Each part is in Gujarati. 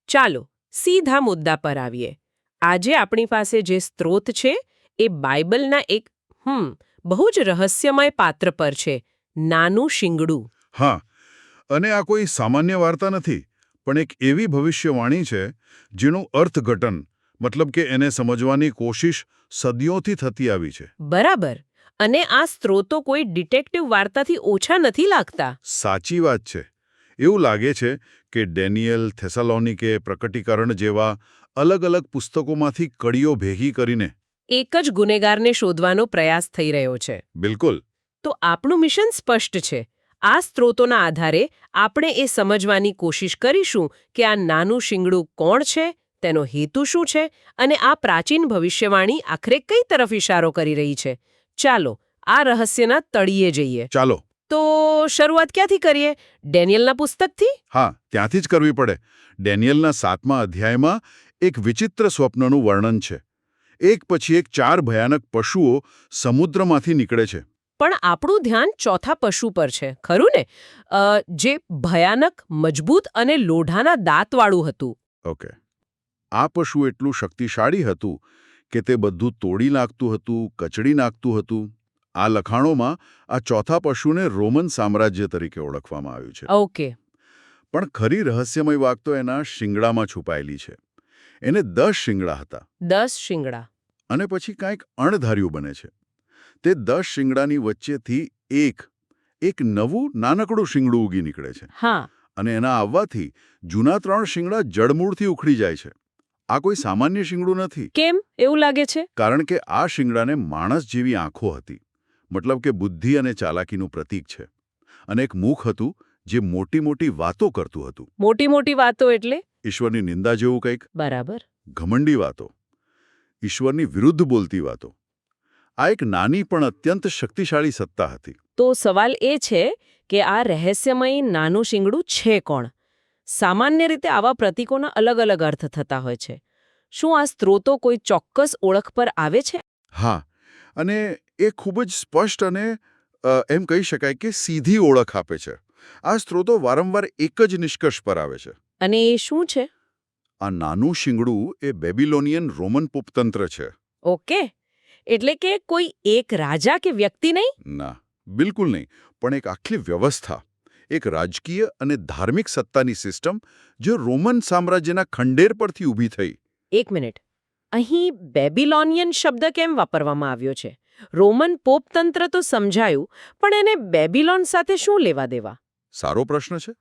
ચાલો સીધા મુદ્દા પર આવીએ. આજે આપણી પાસે જે સ્ત્રોત છે એ બાઇબલના એક બહુ જ રહસ્યમય પાત્ર પર છે, નાનું શિંગડું. હા, અને આ કોઈ સામાન્ય વાર્તા નથી, પણ એક એવી ભવિષ્યવાણી છે જેનું અર્થઘટન મતલબ કે એને સમજવાની કોશિશ સદીઓથી થતી આવી છે. બરાબર. અને આ સ્ત્રોતો કોઈ ડિટેક્ટિવ વાર્તાથી ઓછા નથી લાગતા. સાચી વાત છે. એવું લાગે છે કે ડેનિયલ, થેસાલોનિકે, પ્રકટીકરણ જેવા અલગ અલગ પુસ્તકોમાંથી કડીઓ ભેગી કરીને એક જ ગુનેગારને શોધવાનો પ્રયાસ થઈ રહ્યો છે. બિલકુલ. તો આપણું મિશન સ્પષ્ટ છે. આ સ્ત્રોતોના આધારે આપણે એ સમજવાની કોશિશ કરીશું કે આ નાનું શિંગડું કોણ છે, તેનો હેતુ શું છે અને આ પ્રાચીન ભવિષ્યવાણી આખરે કઈ તરફ ઇશારો કરી રહી છે. ચાલો આ રહસ્યના તળિયે જઈએ. ચાલો. તો શરૂઆત ક્યાંથી કરીએ? ડેનિયલના પુસ્તકથી? હા, ત્યાંથી જ કરવી પડે. ડેનિયલના 7મા અધ્યાયમાં એક વિચિત્ર સ્વપ્નનું વર્ણન છે. એક પછી એક 4 ભયાનક પશુઓ સમુદ્રમાંથી નીકળે છે. પણ આપણું ધ્યાન ચોથા પશુ પર છે, ખરું ને? જે ભયાનક, મજબૂત અને લોઢાના દાંતવાળું હતું. ઓકે. આ પશુ એટલું શક્તિશાળી હતું કે તે બધું તોડી નાખતું હતું, કચડી નાખતું હતું. આ લખાણોમાં આ ચોથા પશુને રોમન સામ્રાજ્ય તરીકે ઓળખવામાં આવ્યું છે. ઓકે. પણ ખરી રહસ્યમય વાત તો એના શિંગડામાં છુપાયેલી છે. એને 10 શિંગડા હતા. 10 શિંગડા. અને પછી કાંઈક અણધાર્યું બને છે. તે 10 શિંગડાની વચ્ચેથી એક નવું નાનકડું શિંગડું ઉગી નીકળે છે. હા. અને એના આવવાથી જૂના 3 શિંગડા જડમૂળથી ઉખડી જાય છે. આ કોઈ સામાન્ય શિંગડું નથી. કેમ એવું લાગે છે? કારણ કે આ શિંગડાને માણસ જેવી આંખો હતી. મતલબ કે બુદ્ધિ અને ચાલાકીનું પ્રતીક છે. અને એક મુખ હતું જે મોટી મોટી વાતો કરતું હતું. મોટી મોટી વાતો એટલે? ઈશ્વરની નિંદા જેવું કંઈક. બરાબર. ઘમંડી વાતો. ઈશ્વરની વિરુદ્ધ બોલતી વાતો. આ એક નાની પણ અત્યંત શક્તિશાળી સત્તા હતી. તો સવાલ એ છે કે આ રહસ્યમય નાનું શિંગડું છે કોણ? સામાન્ય રીતે આવા પ્રતીકોના અલગ અલગ અર્થ થતા હોય છે. શું આ સ્ત્રોતો કોઈ ચોક્કસ ઓળખ પર આવે છે? હા, અને એ ખૂબ જ સ્પષ્ટ અને એમ કહી શકાય કે સીધી ઓળખ આપે છે. આ સ્ત્રોતો વારંવાર એક જ નિષ્કર્ષ પર આવે છે. અને એ શું છે? આ નાનું શિંગડું એ બેબિલોનિયન રોમન પોપતંત્ર છે. ઓકે. એટલે કે કોઈ એક રાજા કે વ્યક્તિ નહીં? ના, બિલકુલ નહીં. પણ એક આખી વ્યવસ્થા, એક રાજકીય અને ધાર્મિક સત્તાની સિસ્ટમ જે રોમન સામ્રાજ્યના ખંડેર પરથી ઊભી થઈ. એક મિનિટ. અહીં બેબિલોનિયન શબ્દ કેમ વાપરવામાં આવ્યો છે? રોમન પોપતંત્ર તો સમજાયું, પણ એને બેબિલોન સાથે શું લેવા દેવા? સારો પ્રશ્ન છે.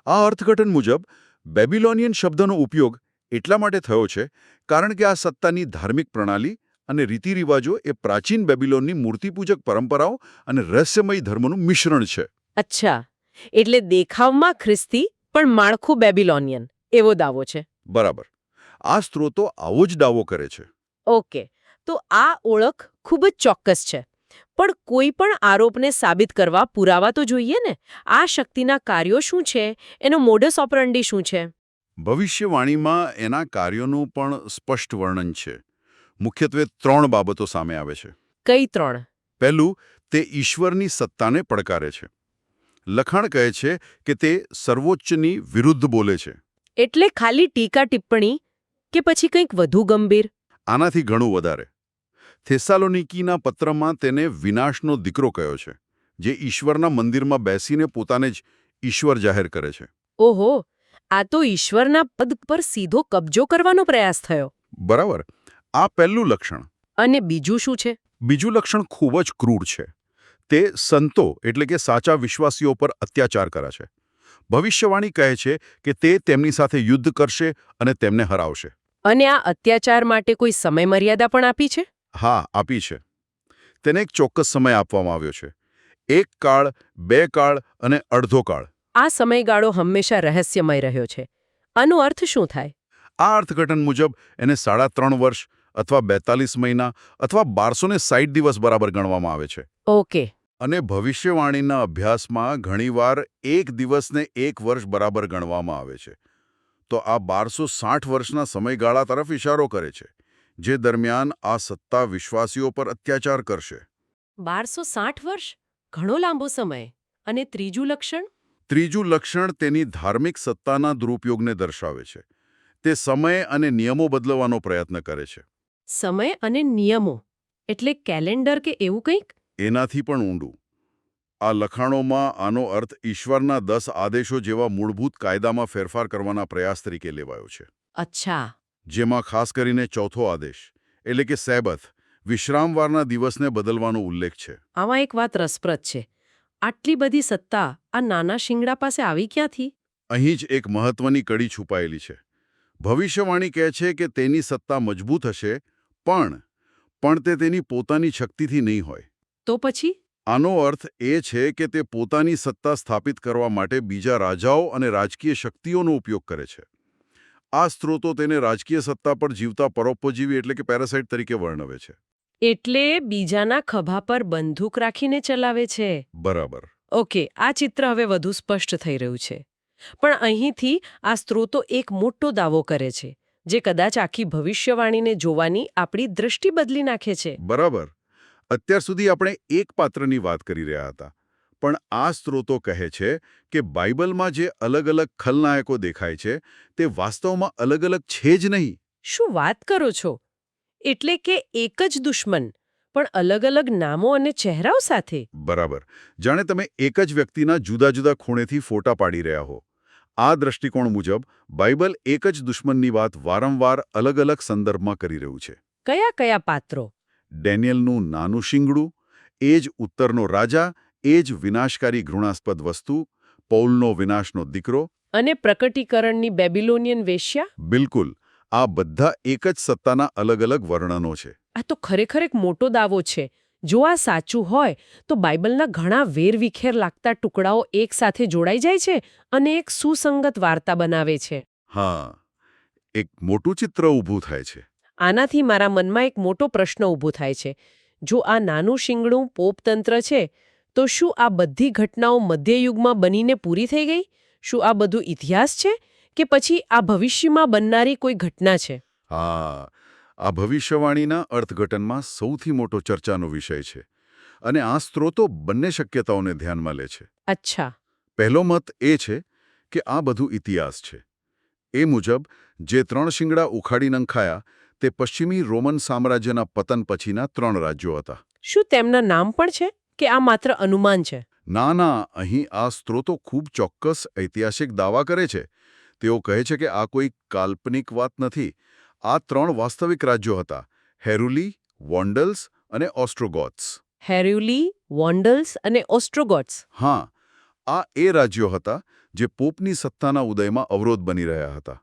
આ અર્થઘટન મુજબ બેબિલોનિયન શબ્દનો ઉપયોગ એટલા માટે થયો છે કારણ કે આ સત્તાની ધાર્મિક પ્રણાલી અને રીતિરિવાજો એ પ્રાચીન બેબિલોનની મૂર્તિપૂજક પરંપરાઓ અને રહસ્યમય ધર્મનું મિશ્રણ છે. અચ્છા, એટલે દેખાવમાં ખ્રિસ્તી પણ માળખું બેબિલોનિયન, એવો દાવો છે. બરાબર. આ સ્ત્રોતો આવો જ દાવો કરે છે. ઓકે, તો આ ઓળખ ખૂબ જ ચોક્કસ છે. પણ કોઈ પણ આરોપને સાબિત કરવા પુરાવા તો જોઈએ ને. આ શક્તિના કાર્યો શું છે? એનો મોડસ ઓપરન્ડી શું છે? ભવિષ્યવાણીમાં એના કાર્યોનું પણ સ્પષ્ટ વર્ણન છે. મુખ્યત્વે 3 બાબતો સામે આવે છે. કઈ 3? પહેલું, તે ઈશ્વરની સત્તાને પડકારે છે. લખાણ કહે છે કે તે સર્વોચ્ચની વિરુદ્ધ બોલે છે. એટલે ખાલી ટીકા ટિપ્પણી કે પછી કંઈક વધુ ગંભીર? આનાથી ઘણું વધારે. થેસાલોનિકીના પત્રમાં તેને વિનાશનો દીકરો કહ્યો છે, જે ઈશ્વરના મંદિરમાં બેસીને પોતાને જ ઈશ્વર જાહેર કરે છે. ઓહો, આ તો ઈશ્વરના પદ પર સીધો કબજો કરવાનો પ્રયાસ થયો. બરાબર. આ પહેલું લક્ષણ. અને બીજું શું છે? બીજું લક્ષણ ખૂબ જ ક્રૂર છે. તે સંતો એટલે કે સાચા વિશ્વાસીઓ પર અત્યાચાર કરે છે. ભવિષ્યવાણી કહે છે કે તે તેમની સાથે યુદ્ધ કરશે અને તેમને હરાવશે. અને આ અત્યાચાર માટે કોઈ સમય મર્યાદા પણ આપી છે? હા, આપી છે. તેને એક ચોક્કસ સમય આપવામાં આવ્યો છે. 1 કાળ, 2 કાળ અને અડધો કાળ. આ સમયગાળો હંમેશા રહસ્યમય રહ્યો છે. આનો અર્થ શું થાય? આ અર્થઘટન મુજબ એને 3.5 વર્ષ અથવા 42 મહિના અથવા 1260 દિવસ બરાબર ગણવામાં આવે છે. ઓકે. અને ભવિષ્યવાણીના અભ્યાસમાં ઘણીવાર 1 દિવસને 1 વર્ષ બરાબર ગણવામાં આવે છે. તો આ 1260 વર્ષના સમયગાળા તરફ ઇશારો કરે છે, જે દરમિયાન આ સત્તા વિશ્વાસીઓ પર અત્યાચાર કરશે. 1260 વર્ષ? ઘણો લાંબો સમય. અને ત્રીજું લક્ષણ? ત્રીજું લક્ષણ તેની ધાર્મિક સત્તાના દુરુપયોગને દર્શાવે છે. તે સમય અને નિયમો બદલવાનો પ્રયત્ન કરે છે. સમય અને નિયમો એટલે કેલેન્ડર કે એવું કંઈક? એનાથી પણ ઊંડું. આ લખાણોમાં આનો અર્થ ઈશ્વરના 10 આદેશો જેવા મૂળભૂત કાયદામાં ફેરફાર કરવાના પ્રયાસ તરીકે લેવાયો છે. અચ્છા. જેમાં ખાસ કરીને ચોથો આદેશ એટલે કે સેબથ, વિશ્રામવારના દિવસને બદલવાનો ઉલ્લેખ છે. આમાં એક વાત રસપ્રદ છે. આટલી બધી સત્તા આ નાના શિંગડા પાસે આવી ક્યાંથી? અહીં જ એક મહત્વની કડી છુપાયેલી છે. ભવિષ્યવાણી કહે છે કે તેની સત્તા મજબૂત હશે, પણ તે તેની પોતાની શક્તિથી નહીં હોય. તો પછી? આનો અર્થ એ છે કે તે પોતાની સત્તા સ્થાપિત કરવા માટે બીજા રાજાઓ અને રાજકીય શક્તિઓનો ઉપયોગ કરે છે. આ સ્ત્રોતો તેને રાજકીય સત્તા પર જીવતા પરોપજીવી એટલે કે પેરાસાઇટ તરીકે વર્ણવે છે. એટલે બીજાના ખભા પર બંદૂક રાખીને ચલાવે છે. બરાબર. ઓકે, આ ચિત્ર હવે વધુ સ્પષ્ટ થઈ રહ્યું છે. પણ અહીંથી આ સ્ત્રોતો એક મોટો દાવો કરે છે, જે કદાચ આખી ભવિષ્યવાણીને જોવાની આપણી દૃષ્ટિ બદલી નાખે છે. બરાબર. અત્યાર સુધી આપણે એક પાત્રની વાત કરી રહ્યા હતા, પણ આ સ્ત્રોતો કહે છે કે બાઇબલમાં જે અલગ-અલગ ખલનાયકો દેખાય છે, તે વાસ્તવમાં અલગ-અલગ છે જ નહીં. શું વાત કરો છો? એટલે કે એક જ દુશ્મન, પણ અલગ-અલગ નામો અને ચહેરાઓ સાથે? બરાબર. જાણે તમે એક જ વ્યક્તિના જુદા-જુદા ખૂણેથી ફોટા પાડી રહ્યા હો. આ દ્રષ્ટિકોણ મુજબ બાઇબલ એક જ દુશ્મનની વાત વારંવાર અલગ-અલગ સંદર્ભમાં કરી રહ્યું છે. કયા કયા પાત્રો? ડેનિયલનું નાનું શિંગડું, એ જ ઉત્તરનો રાજા, એ જ વિનાશકારી ઘૃણાસ્પદ વસ્તુ, પૌલનો વિનાશનો દીકરો. અને પ્રકટીકરણની બેબિલોનિયન વેશ્યા? બિલકુલ. આ બધા એક જ સત્તાના અલગ-અલગ વર્ણનો છે. આ તો ખરેખર એક મોટો દાવો છે. જો આ સાચું હોય તો બાઇબલના ઘણા વેરવિખેર લાગતા ટુકડાઓ એકસાથે જોડાઈ જાય છે અને એક સુસંગત વાર્તા બનાવે છે. હા, એક મોટું ચિત્ર ઊભું થાય છે. આનાથી મારા મનમાં એક મોટો પ્રશ્ન ઊભો થાય છે. જો આ નાનું શિંગડું પોપતંત્ર છે, તો શું આ બધી ઘટનાઓ મધ્યયુગમાં બનીને પૂરી થઈ ગઈ? શું આ બધું ઇતિહાસ છે કે પછી આ ભવિષ્યમાં બનનારી કોઈ ઘટના છે? હા, આ ભવિષ્યવાણીના અર્થઘટનમાં સૌથી મોટો ચર્ચાનો વિષય છે. અને આ સ્ત્રોતો બંને શક્યતાઓને ધ્યાનમાં લે છે. અચ્છા. પહેલો મત એ છે કે આ બધું ઇતિહાસ છે. એ મુજબ જે 3 શિંગડા ઉખાડી નંખાયા તે પશ્ચિમી રોમન સામ્રાજ્યના પતન પછીના 3 રાજ્યો હતા. શું તેમના નામ પણ છે કે આ માત્ર અનુમાન છે? ના, અહીં આ સ્ત્રોતો ખૂબ ચોક્કસ ઐતિહાસિક દાવા કરે છે. તેઓ કહે છે કે આ કોઈ કાલ્પનિક વાત નથી. આ 3 વાસ્તવિક રાજ્યો હતા: હેરુલી, વોન્ડલ્સ અને ઓસ્ટ્રોગોથ્સ. હેરુલી, વોન્ડલ્સ અને ઓસ્ટ્રોગોથ્સ. હા, આ એ રાજ્યો હતા જે પોપની સત્તાના ઉદયમાં અવરોધ બની રહ્યા હતા.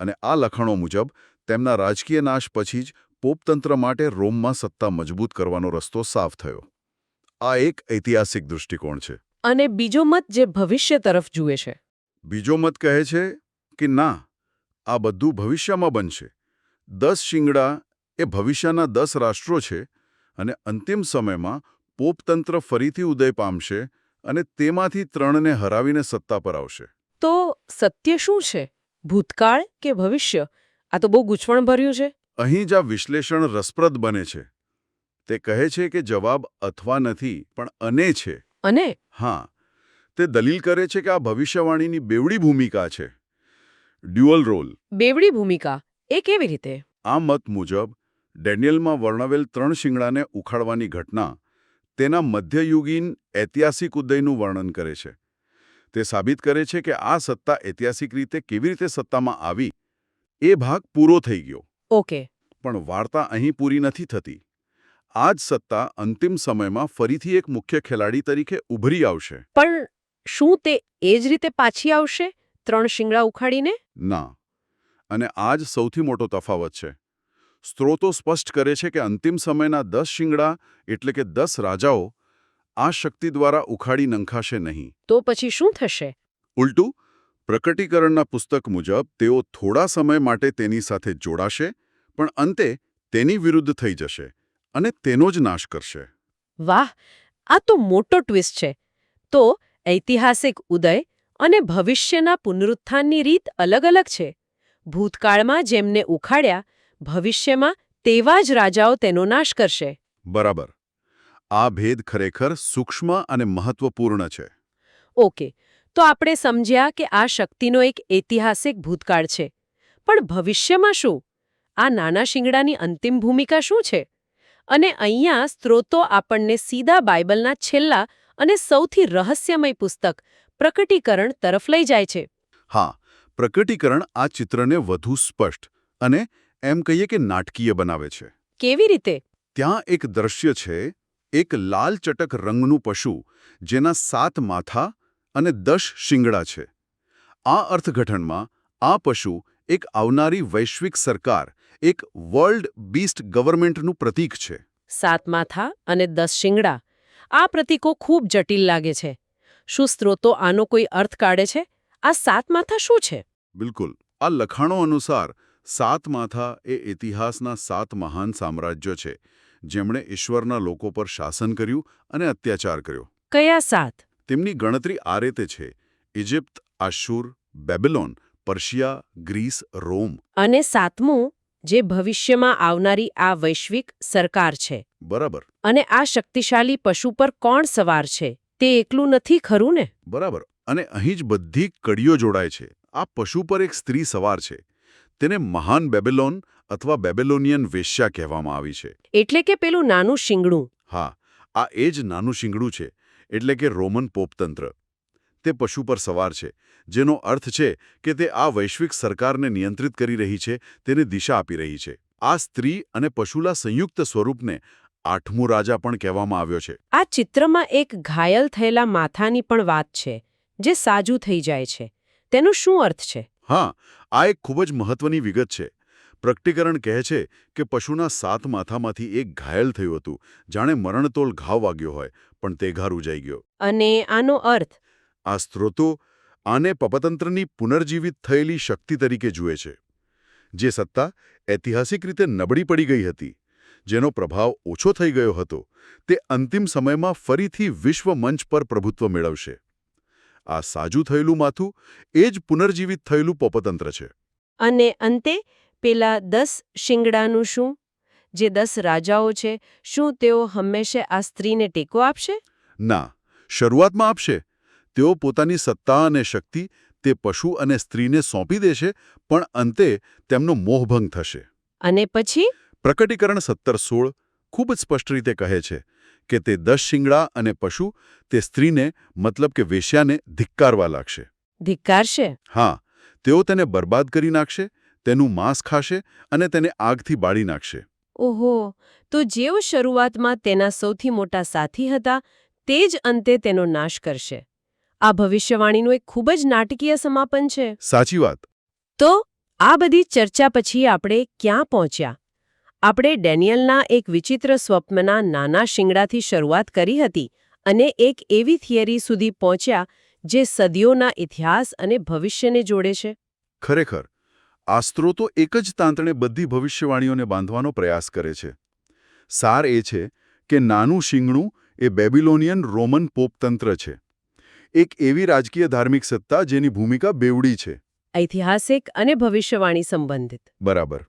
અને આ લખાણો મુજબ તેમના રાજકીય નાશ પછી જ પોપતંત્ર માટે રોમમાં સત્તા મજબૂત કરવાનો રસ્તો સાફ થયો. આ એક ઐતિહાસિક દૃષ્ટિકોણ છે. અને બીજો મત જે ભવિષ્ય તરફ જુએ છે. બીજો મત કહે છે કે ના, આ બધું ભવિષ્યમાં બનશે. 10 શિંગડા એ ભવિષ્યના 10 રાષ્ટ્રો છે અને અંતિમ સમયમાં પોપતંત્ર ફરીથી ઉદય પામશે અને તેમાંથી 3ને હરાવીને સત્તા પર આવશે. તો સત્ય શું છે? ભૂતકાળ કે ભવિષ્ય? આ તો બહુ ગૂંચવણભર્યું છે. અહીં જ આ વિશ્લેષણ રસપ્રદ બને છે. તે કહે છે કે જવાબ અથવા નથી, પણ અને છે. અને હા, તે દલીલ કરે છે કે આ ભવિષ્યવાણીની બેવડી ભૂમિકા છે. Dual role. બેવડી ભૂમિકા એ કેવી રીતે? આ મત મુજબ ડેનિયલમાં વર્ણવેલ 3 શિંગડાને ઉખાડવાની ઘટના તેના મધ્યયુગીન ઐતિહાસિક ઉદયનું વર્ણન કરે છે. તે સાબિત કરે છે કે આ સત્તા ઐતિહાસિક રીતે કેવી રીતે સત્તામાં આવી એ ભાગ પૂરો થઈ ગયો. ઓકે. પણ વાર્તા અહીં પૂરી નથી થતી. આ જ સત્તા અંતિમ સમયમાં ફરીથી એક મુખ્ય ખેલાડી તરીકે ઉભરી આવશે. પણ શું તે એ જ રીતે પાછી આવશે 3 શિંગડા ઉખાડીને? ના. અને આ જ સૌથી મોટો તફાવત છે. સ્ત્રોતો સ્પષ્ટ કરે છે કે અંતિમ સમયના 10 શિંગડા એટલે કે 10 રાજાઓ આ શક્તિ દ્વારા ઉખાડી નંખાશે નહીં. તો પછી શું થશે? ઉલટું, પ્રકટીકરણના પુસ્તક મુજબ તેઓ થોડા સમય માટે તેની સાથે જોડાશે, પણ અંતે તેની વિરુદ્ધ થઈ જશે અને તેનો જ નાશ કરશે. વાહ, આ તો મોટો ટ્વિસ્ટ છે. તો ઐતિહાસિક ઉદય અને ભવિષ્યના પુનરુત્થાનની રીત અલગ અલગ છે. ભૂતકાળમાં જેમને ઉખાડ્યા, ભવિષ્યમાં તેવા જ રાજાઓ તેનો નાશ કરશે. બરાબર. આ ભેદ ખરેખર સૂક્ષ્મ અને મહત્વપૂર્ણ છે. ઓકે, તો આપણે સમજ્યા કે આ શક્તિનો એક ઐતિહાસિક ભૂતકાળ છે. પણ ભવિષ્યમાં શું? આ નાના શિંગડાની અંતિમ ભૂમિકા શું છે? અને અહીંયા સ્ત્રોતો આપણને સીધા બાઇબલના છેલ્લા અને સૌથી રહસ્યમય પુસ્તક પ્રકટીકરણ તરફ લઈ જાય છે. હા, પ્રકટીકરણ આ ચિત્રને વધુ સ્પષ્ટ અને એમ કહીએ કે નાટકીય બનાવે છે. કેવી રીતે? ત્યાં એક દ્રશ્ય છે, એક લાલ ચટક રંગનું પશુ જેના 7 માથા અને 10 શિંગડા છે. આ અર્થઘટનમાં આ પશુ એક આવનારી વૈશ્વિક સરકાર, એક વર્લ્ડ બીસ્ટ ગવર્મેન્ટનું પ્રતીક છે. 7 માથા અને 10 શિંગડા. આ પ્રતીકો ખૂબ જટિલ લાગે છે. શું સ્ત્રોતો આનો કોઈ અર્થ કાઢે છે? આ 7 માથા શું છે? બિલકુલ. આ લખાણો અનુસાર 7 માથા એ ઇતિહાસના 7 મહાન સામ્રાજ્યો છે, જેમણે ઈશ્વરના લોકો પર શાસન કર્યું અને અત્યાચાર કર્યો. કયા 7? તેમની ગણતરી આ રીતે છે: ઇજિપ્ત, આશુર, બેબીલોન, પર્શિયા, ગ્રીસ, રોમ. અને 7મું, જે ભવિષ્યમાં આવનારી આ વૈશ્વિક સરકાર છે. બરાબર. અને આ શક્તિશાળી પશુ પર કોણ સવાર છે? તે એકલું નથી, ખરું ને? બરાબર. અને અહીં જ બધી કડીઓ જોડાય છે. આ પશુ પર એક સ્ત્રી સવાર છે. તેને મહાન બેબીલોન અથવા બેબીલોનિયન વેશ્યા કહેવામાં આવી છે. એટલે કે પેલું નાનું શિંગડું. હા, આ એ જ નાનું શિંગડું છે, એટલે કે રોમન પોપતંત્ર. તે પશુ પર સવાર છે, જેનો અર્થ છે કે તે આ વૈશ્વિક સરકારને નિયંત્રિત કરી રહી છે, તેને દિશા આપી રહી છે. આ સ્ત્રી અને પશુલા સંયુક્ત સ્વરૂપને 8મું રાજા પણ કહેવામાં આવ્યો છે. આ ચિત્રમાં એક ઘાયલ થયેલા માથાની પણ વાત છે, જે સાજું થઈ જાય છે. તેનો શું અર્થ છે? હા, આ એક ખૂબ જ મહત્વની વિગત છે. પ્રકટીકરણ કહે છે કે પશુના 7 માથામાંથી એક ઘાયલ થયું હતું, જાણે મરણતોલ ઘાવ વાગ્યો હોય, પણ તે ઘા રૂજાઈ ગયો. અને આનો અર્થ? આ સ્ત્રોતો આને પપતંત્રની પુનર્જીવિત થયેલી શક્તિ તરીકે જુએ છે, જે સત્તા ઐતિહાસિક રીતે નબળી પડી ગઈ હતી, જેનો પ્રભાવ ઓછો થઈ ગયો હતો, તે અંતિમ સમયમાં ફરીથી વિશ્વ મંચ પર પ્રભુત્વ મેળવશે. આ સાજું થયેલું માથું એ જ પુનર્જીવિત થયેલું પોપતંત્ર છે. અને અંતે પેલા 10 શિંગડાનું શું? જે 10 રાજાઓ છે, શું તેઓ હંમેશા આ સ્ત્રીને ટેકો આપશે? ના, શરૂઆતમાં આપશે. તેઓ પોતાની સત્તા અને શક્તિ તે પશુ અને સ્ત્રીને સોંપી દેશે, પણ અંતે તેમનો મોહભંગ થશે. અને પછી? પ્રકટીકરણ 17:16 ખૂબ જ સ્પષ્ટ રીતે કહે છે કે તે 10 શિંગડા અને પશુ તે સ્ત્રીને, મતલબ કે વેશ્યાને, ધિક્કારવા લાગશે. ધિક્કારશે? હા, તેઓ તેને બરબાદ કરી નાખશે, તેનું માંસ ખાશે અને તેને આગથી બાળી નાખશે. ઓહો, તો જેઓ શરૂઆતમાં તેના સૌથી મોટા સાથી હતા, તે જ અંતે તેનો નાશ કરશે. આ ભવિષ્યવાણીનું એક ખૂબ જ નાટકીય સમાપન છે. સાચી વાત. તો આ બધી ચર્ચા પછી આપણે ક્યાં પહોંચ્યા? આપણે ડેનિયલના એક વિચિત્ર સ્વપ્નના નાના શિંગડાથી શરૂઆત કરી હતી અને એક એવી થિયરી સુધી પહોંચ્યા જે સદીઓના ઇતિહાસ અને ભવિષ્યને જોડે છે. ખરેખર, આ સ્ત્રોતો એક જ તાંતણે બધી ભવિષ્યવાણીઓને બાંધવાનો પ્રયાસ કરે છે. સાર એ છે કે નાનું શિંગણું એ બેબીલોનિયન રોમન પોપતંત્ર છે, એક એવી રાજકીય ધાર્મિક સત્તા જેની ભૂમિકા બેવડી છે. ઐતિહાસિક અને ભવિષ્યવાણી સંબંધિત. બરાબર.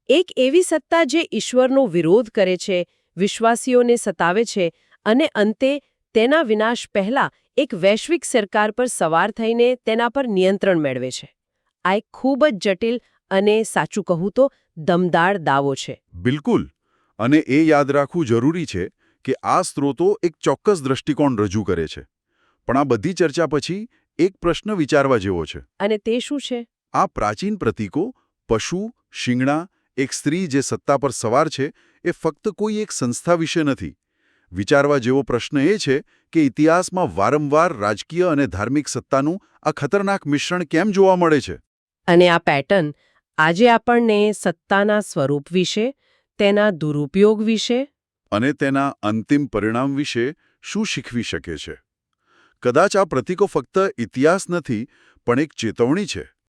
એક એવી સત્તા જે ઈશ્વરનો વિરોધ કરે છે, વિશ્વાસીઓને સતાવે છે અને અંતે તેના વિનાશ પહેલા એક વૈશ્વિક સરકાર પર સવાર થઈને તેના પર નિયંત્રણ મેળવે છે. આ એક ખૂબ જ જટિલ અને, સાચું કહું તો, દમદાર દાવો છે. બિલકુલ. અને એ યાદ રાખવું જરૂરી છે કે આ સ્ત્રોતો એક ચોક્કસ દૃષ્ટિકોણ રજૂ કરે છે. પણ આ બધી ચર્ચા પછી એક પ્રશ્ન વિચારવા જેવો છે. અને તે શું છે? આ પ્રાચીન પ્રતીકો, પશુ, શિંગડા, એક સ્ત્રી જે સત્તા પર સવાર છે, એ ફક્ત કોઈ એક સંસ્થા વિશે નથી. વિચારવા જેવો પ્રશ્ન એ છે કે ઇતિહાસમાં વારંવાર રાજકીય અને ધાર્મિક સત્તાનું આ ખતરનાક મિશ્રણ કેમ જોવા મળે છે? અને આ પેટર્ન આજે આપણને સત્તાના સ્વરૂપ વિશે, તેના દુરુપયોગ વિશે અને તેના અંતિમ પરિણામ વિશે શું શીખવી શકે છે? કદાચ આ પ્રતીકો ફક્ત ઇતિહાસ નથી, પણ એક ચેતવણી છે.